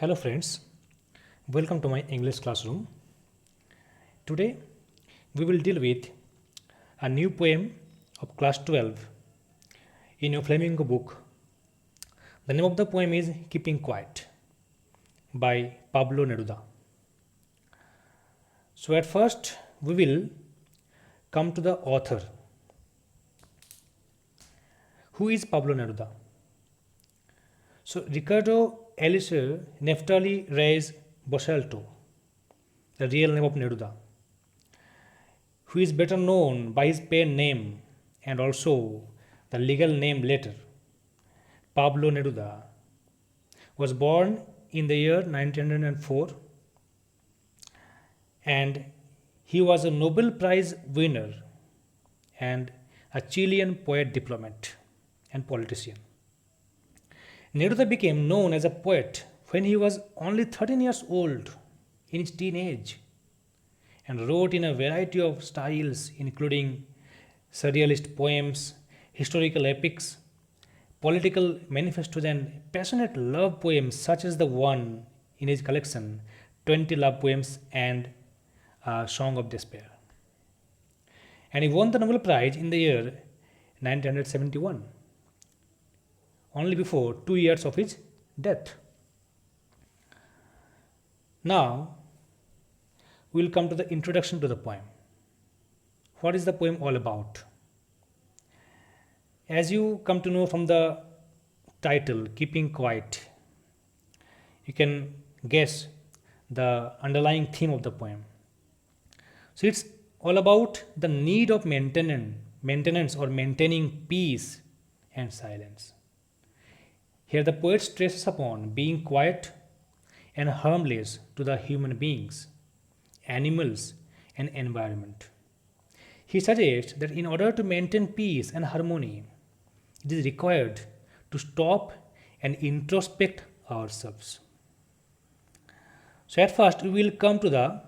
Hello friends, welcome to my English classroom. Today we will deal with a new poem of class 12 in your Flamingo book. The name of the poem is Keeping Quiet by Pablo Neruda. So at first we will come to the author. Who is Pablo Neruda? So Ricardo Eliseo Neftali Reyes Bosalto, the real name of Neruda, who is better known by his pen name and also the legal name later, Pablo Neruda, was born in the year 1904 and he was a Nobel Prize winner and a Chilean poet, diplomat, and politician. Neruda became known as a poet when he was only 13 years old in his teenage and wrote in a variety of styles including surrealist poems, historical epics, political manifestos and passionate love poems such as the one in his collection 20 Love Poems and a Song of Despair. And he won the Nobel Prize in the year 1971, only before 2 years of his death. Now, we will come to the introduction to the poem. What is the poem all about? As you come to know from the title, Keeping Quiet, you can guess the underlying theme of the poem. So it's all about the need of maintenance or maintaining peace and silence. Here the poet stresses upon being quiet and harmless to the human beings, animals, and environment. He suggests that in order to maintain peace and harmony, it is required to stop and introspect ourselves. So at first we will come to the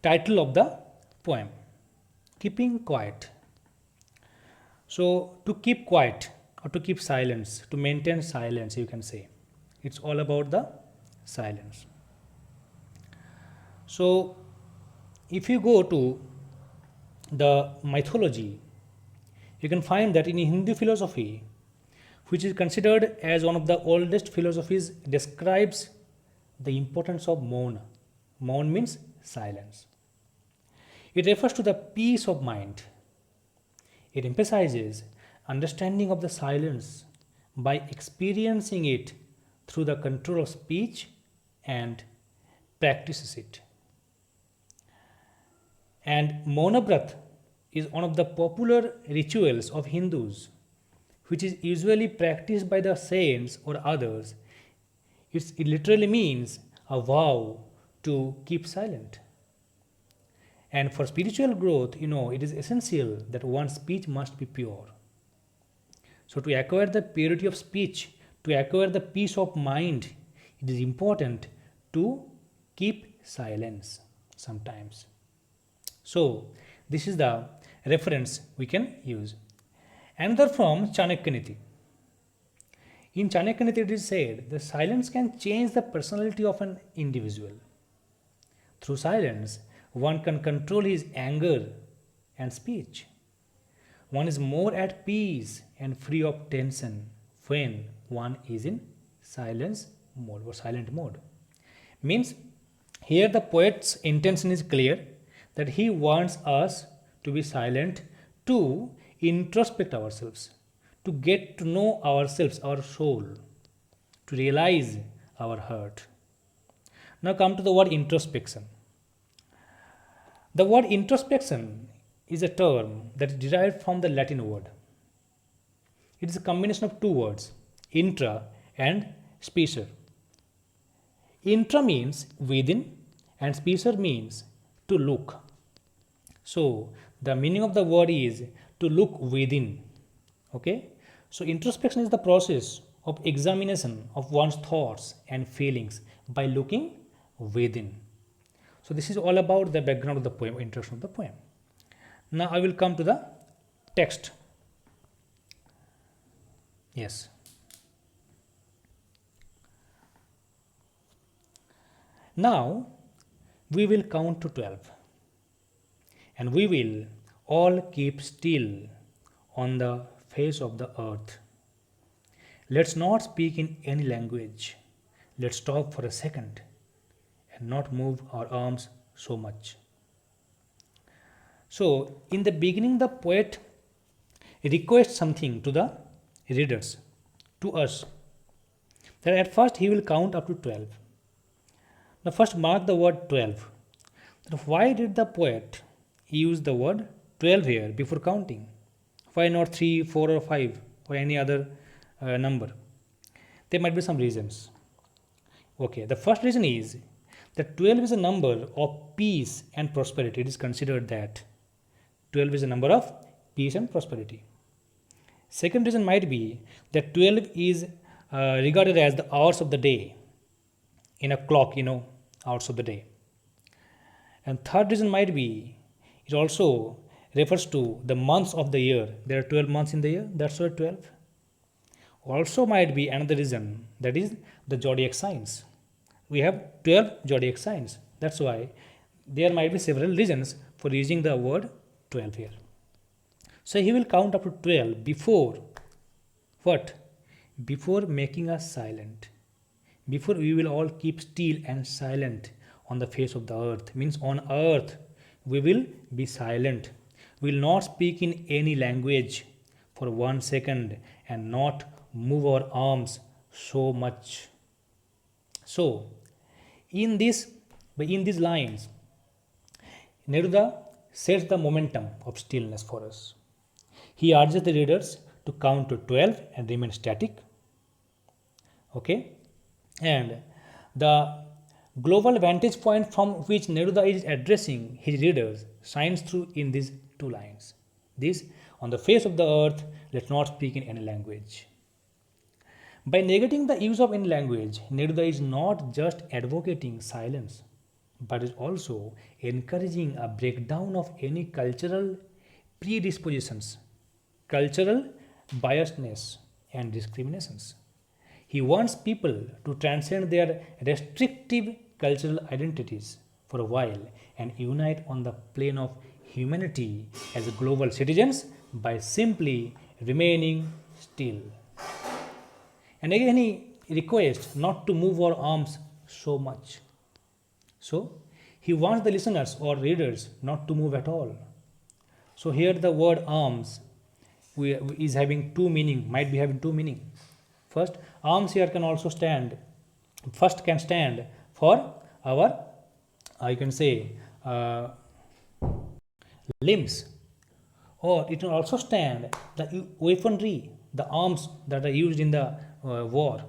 title of the poem, Keeping Quiet. So to keep quiet or to keep silence, to maintain silence, you can say. It's all about the silence. So if you go to the mythology, you can find that in Hindu philosophy, which is considered as one of the oldest philosophies, describes the importance of Maun. Maun means silence. It refers to the peace of mind. It emphasizes understanding of the silence by experiencing it through the control of speech and practices it. And Maunabrat is one of the popular rituals of Hindus, which is usually practiced by the saints or others. It literally means a vow to keep silent. And for spiritual growth, it is essential that one's speech must be pure. So to acquire the purity of speech, to acquire the peace of mind, it is important to keep silence sometimes. So this is the reference we can use. Another from Chanakyaniti. In Chanakyaniti it is said that silence can change the personality of an individual. Through silence, one can control his anger and speech. One is more at peace and free of tension when one is in silence mode or silent mode. Means here the poet's intention is clear that he wants us to be silent to introspect ourselves, to get to know ourselves, our soul, to realize our heart. Now come to the word introspection. The word introspection is a term that is derived from the Latin word. It is a combination of two words, intra and specer. Intra means within and specer means to look. So the meaning of the word is to look within. Okay? So introspection is the process of examination of one's thoughts and feelings by looking within. So this is all about the background of the poem, introduction of the poem. Now I will come to the text. Yes. Now we will count to 12 and we will all keep still on the face of the earth. Let's not speak in any language. Let's stop for a second and not move our arms so much. So, in the beginning, the poet requests something to the readers, to us, that at first he will count up to 12. Now, first mark the word 12. Why did the poet use the word 12 here before counting? Why not 3, 4, or 5 or any other number? There might be some reasons. Okay, the first reason is that 12 is a number of peace and prosperity. It is considered that 12 is a number of peace and prosperity. Second reason might be that 12 is regarded as the hours of the day in a clock, hours of the day. And third reason might be it also refers to the months of the year. There are 12 months in the year, that's why 12. Also might be another reason, that is the zodiac signs. We have 12 zodiac signs. That's why there might be several reasons for using the word 12 here. So he will count up to 12 before what? Before making us silent. Before we will all keep still and silent on the face of the earth. Means on earth we will be silent. We will not speak in any language for 1 second and not move our arms so much. So, in these lines, Neruda sets the momentum of stillness for us. He urges the readers to count to 12 and remain static. Okay? And the global vantage point from which Neruda is addressing his readers shines through in these two lines. This, on the face of the earth, let not speak in any language. By negating the use of any language, Neruda is not just advocating silence, but is also encouraging a breakdown of any cultural predispositions, cultural biasness, and discriminations. He wants people to transcend their restrictive cultural identities for a while and unite on the plane of humanity as global citizens by simply remaining still. And again, he requests not to move our arms so much. So, he wants the listeners or readers not to move at all. So, here the word arms is having two meaning, might be having two meaning. First, arms here can also stand, first can stand for our, I can say, limbs, or it can also stand the weaponry, the arms that are used in the war.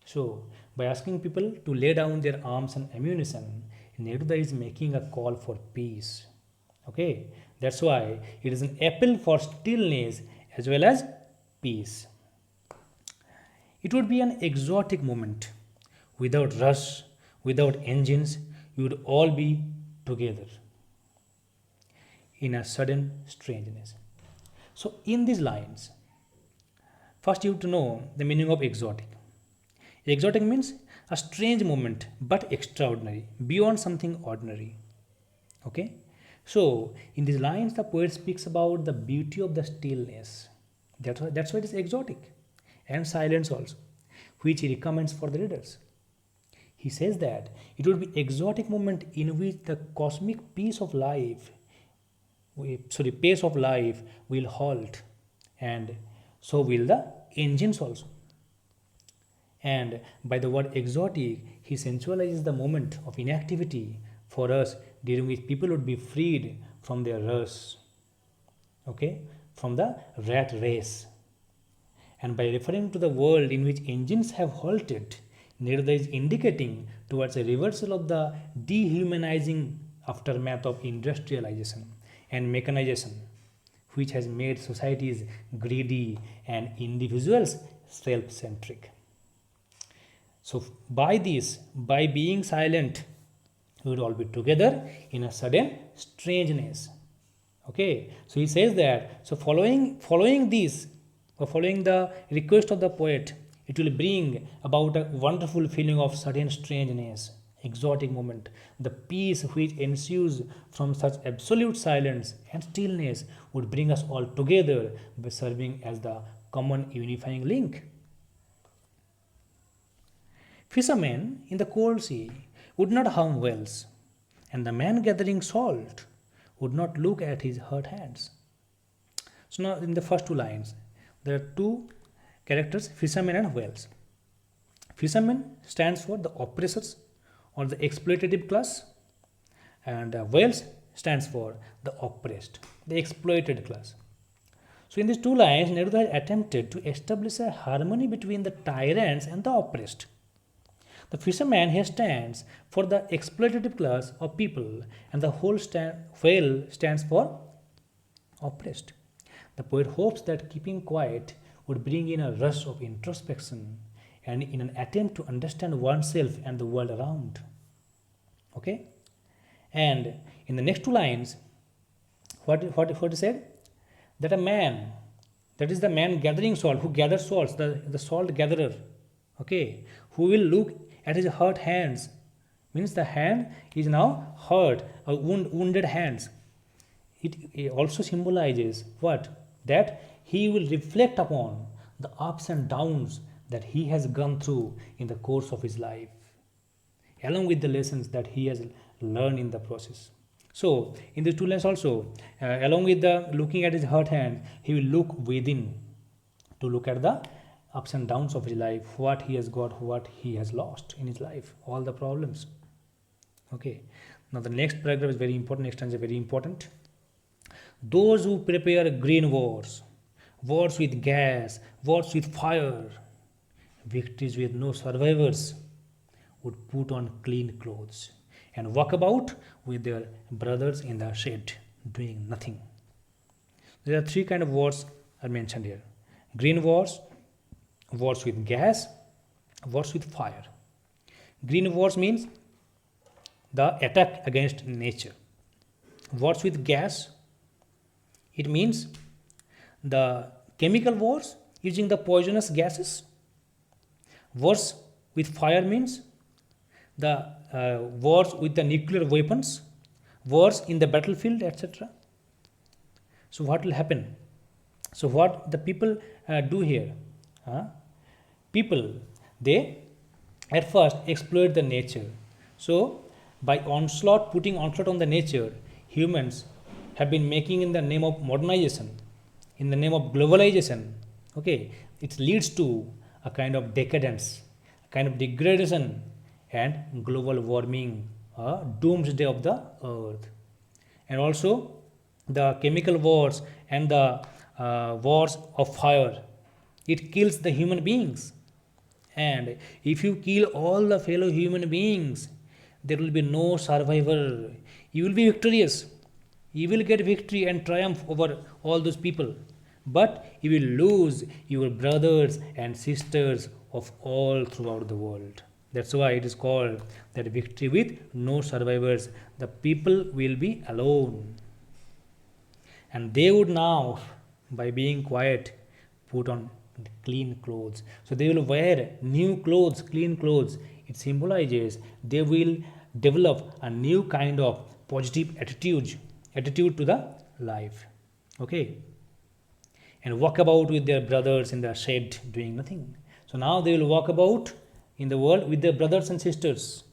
So, by asking people to lay down their arms and ammunition, Neruda is making a call for peace. Okay, that's why it is an appeal for stillness as well as peace. It would be an exotic moment. Without rush, without engines, we would all be together in a sudden strangeness. So, in these lines, first you have to know the meaning of exotic. Exotic means a strange moment but extraordinary, beyond something ordinary. Okay? So, in these lines, the poet speaks about the beauty of the stillness. That's why it is exotic. And silence also, which he recommends for the readers. He says that it would be exotic moment in which the cosmic pace of life will halt, and so will the engines also. And by the word exotic, he sensualizes the moment of inactivity for us, during which people would be freed from their rush, okay, from the rat race. And by referring to the world in which engines have halted, Neruda is indicating towards a reversal of the dehumanizing aftermath of industrialization and mechanization, which has made societies greedy and individuals self-centric. So, by being silent, we would all be together in a sudden strangeness. Okay, so he says that. So, following the request of the poet, it will bring about a wonderful feeling of sudden strangeness. exotic moment. The peace which ensues from such absolute silence and stillness would bring us all together by serving as the common unifying link. Fishermen in the cold sea would not harm whales, and the man gathering salt would not look at his hurt hands. So now in the first two lines, there are two characters, fishermen and whales. Fishermen stands for the oppressors or the exploitative class, and whales stands for the oppressed, the exploited class. So in these two lines, Neruda has attempted to establish a harmony between the tyrants and the oppressed. The fisherman here stands for the exploitative class of people, and the whale stands for oppressed. The poet hopes that keeping quiet would bring in a rush of introspection and in an attempt to understand oneself and the world around. Okay? And in the next two lines, what he said? That a man, that is the man gathering salt, who gathers salts, the salt gatherer, okay, who will look at his hurt hands, means the hand is now hurt, wounded hands. It also symbolizes what? That he will reflect upon the ups and downs that he has gone through in the course of his life, along with the lessons that he has learned in the process. So, in the two lines also, along with the looking at his hurt hand, he will look within to look at the ups and downs of his life, what he has got, what he has lost in his life, all the problems. Okay. Now the next paragraph is very important, next stanza is very important. Those who prepare green wars, wars with gas, wars with fire, victories with no survivors, would put on clean clothes and walk about with their brothers in the shed, doing nothing. There are three kinds of wars are mentioned here. Green wars, wars with gas, wars with fire. Green wars means the attack against nature. Wars with gas, it means the chemical wars using the poisonous gases. Wars with fire means the wars with the nuclear weapons, wars in the battlefield, etc. So what will happen? So what the people do here? People, they at first exploit the nature. So by putting onslaught on the nature, humans have been making in the name of modernization, in the name of globalization. Okay, it leads to a kind of decadence, a kind of degradation and global warming, doomsday of the earth. And also the chemical wars and the wars of fire, it kills the human beings. And if you kill all the fellow human beings, there will be no survivor. You will be victorious. You will get victory and triumph over all those people. But you will lose your brothers and sisters of all throughout the world. That's why it is called that victory with no survivors. The people will be alone. And they would now, by being quiet, put on clean clothes. So they will wear new clothes, clean clothes. It symbolizes they will develop a new kind of positive attitude to the life. Okay. And walk about with their brothers in the shed doing nothing. So now they will walk about in the world with their brothers and sisters.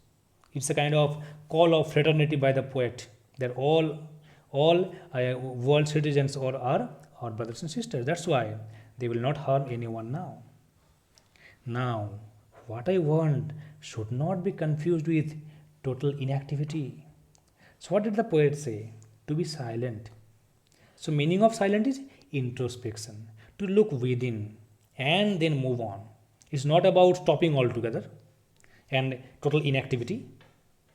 It's a kind of call of fraternity by the poet. That all world citizens are our brothers and sisters. That's why they will not harm anyone now. Now, what I want should not be confused with total inactivity. So what did the poet say? To be silent. So meaning of silent is introspection, to look within and then move on. It's not about stopping altogether and total inactivity,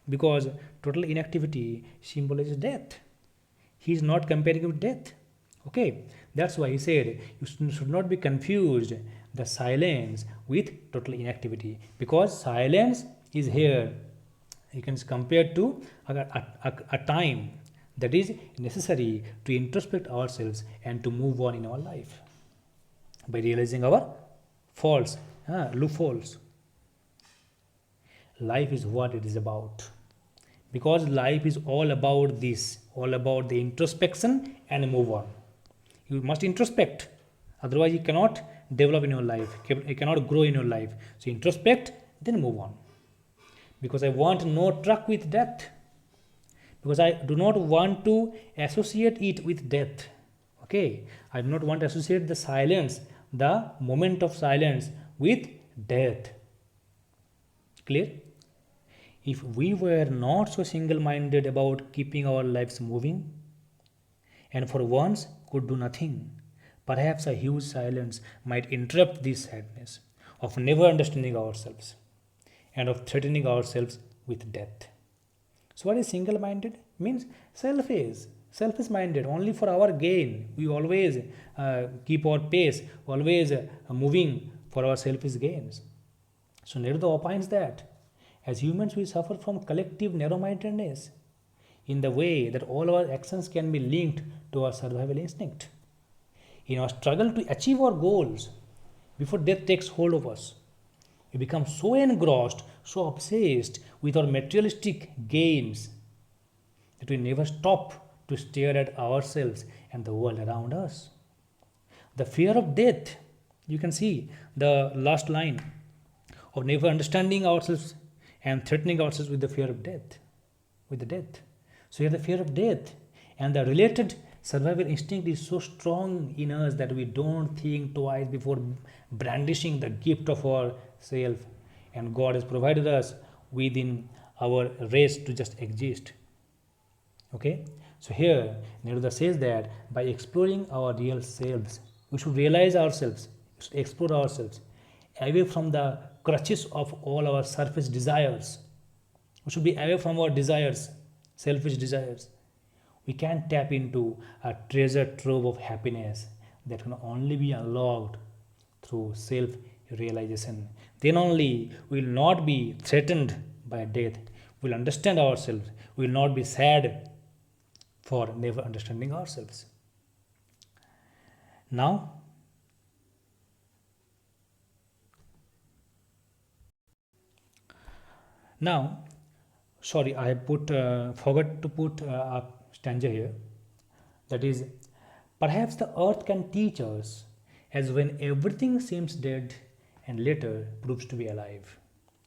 because total inactivity symbolizes death. He is not comparing with death. Okay, that's why he said you should not be confused the silence with total inactivity, because silence is here. You can compare to a time that is necessary to introspect ourselves and to move on in our life by realizing our faults, loopholes. life is what it is about. Because life is all about this, all about the introspection and move on. You must introspect, otherwise, you cannot develop in your life, you cannot grow in your life. So, introspect, then move on. Because I want no truck with death, because I do not want to associate it with death. Okay, I do not want to associate the silence, the moment of silence, with death. Clear? If we were not so single minded about keeping our lives moving, and for once could do nothing, perhaps a huge silence might interrupt this sadness of never understanding ourselves and of threatening ourselves with death. So, what is single minded? Means selfish minded, only for our gain. We always keep our pace, always moving for our selfish gains. So, Neruda opines that as humans, we suffer from collective narrow mindedness in the way that all our actions can be linked to our survival instinct. In our struggle to achieve our goals before death takes hold of us, we become so engrossed, so obsessed with our materialistic gains that we never stop to stare at ourselves and the world around us. The fear of death, you can see the last line of never understanding ourselves and threatening ourselves with the fear of death, with the death. So here the fear of death and the related survival instinct is so strong in us that we don't think twice before brandishing the gift of our self, and God has provided us within our race to just exist. Okay, so here Neruda says that by exploring our real selves, we should realize ourselves, we should explore ourselves away from the crutches of all our surface desires. We should be away from our desires, selfish desires. We can tap into a treasure trove of happiness that can only be unlocked through self realization. Then only we will not be threatened by death. We will understand ourselves. We will not be sad for never understanding ourselves. Now, sorry, I have forgot to put a stanza here. That is, perhaps the earth can teach us as when everything seems dead and later proves to be alive.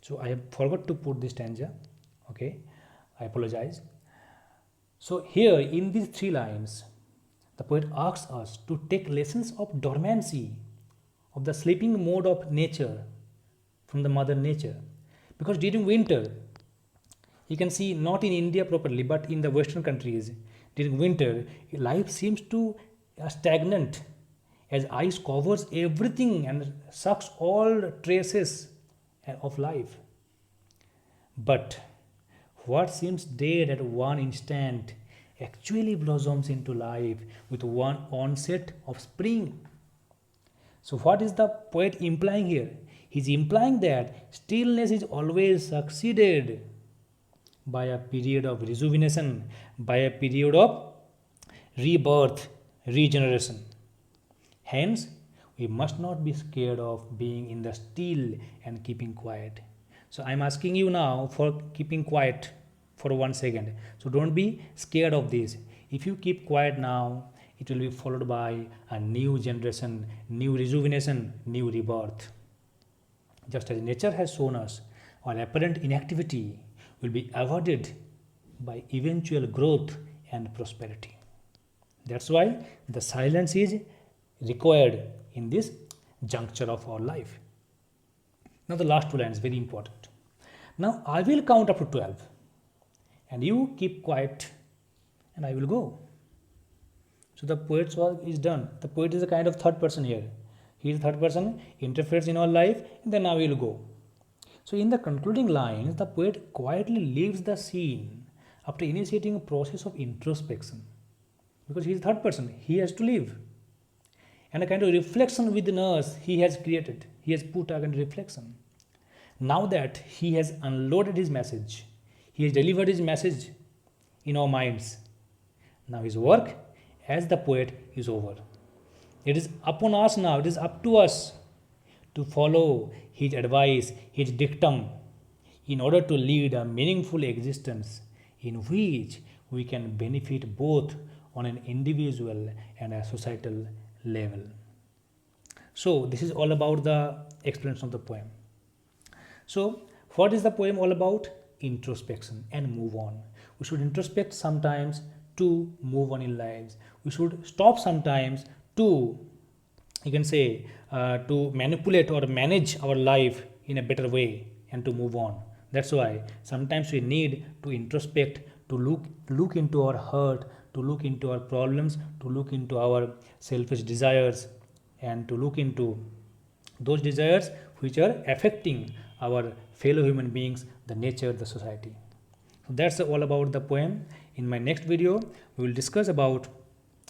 So I have forgot to put this stanza. Okay, I apologize. So here in these 3 lines, the poet asks us to take lessons of dormancy, of the sleeping mode of nature from the mother nature. Because during winter, you can see not in India properly, but in the Western countries, during winter, life seems to stagnant as ice covers everything and sucks all traces of life. But what seems dead at one instant actually blossoms into life with one onset of spring. So, what is the poet implying here? He is implying that stillness is always succeeded by a period of rejuvenation, by a period of rebirth, regeneration. Hence, we must not be scared of being in the still and keeping quiet. So, I am asking you now for keeping quiet for 1 second. So, don't be scared of this. If you keep quiet now, it will be followed by a new generation, new rejuvenation, new rebirth. Just as nature has shown us, our apparent inactivity will be avoided by eventual growth and prosperity. That's why the silence is required in this juncture of our life. Now, the last 2 lines very important. Now, I will count up to 12 and you keep quiet and I will go. So, the poet's work is done. The poet is a kind of third person here. He is third person, interferes in our life, and then I will go. So, in the concluding lines, the poet quietly leaves the scene after initiating a process of introspection. Because he is third person, he has to leave. And a kind of reflection within us he has created. He has put a kind of reflection. Now that he has unloaded his message, he has delivered his message in our minds. Now his work as the poet is over. It is upon us now, it is up to us to follow his advice, his dictum. in order to lead a meaningful existence in which we can benefit both on an individual and a societal level. So, this is all about the explanation of the poem. So, what is the poem all about? Introspection and move on. We should introspect sometimes to move on in lives. We should stop sometimes to, you can say, to manipulate or manage our life in a better way and to move on. That's why sometimes we need to introspect, to look into our hurt, to look into our problems, to look into our selfish desires, and to look into those desires which are affecting our fellow human beings, the nature, the society. So that's all about the poem. In my next video, we will discuss about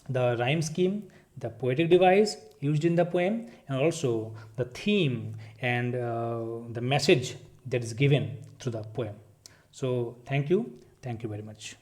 the rhyme scheme, the poetic device used in the poem, and also the theme and the message that is given through the poem. So thank you very much.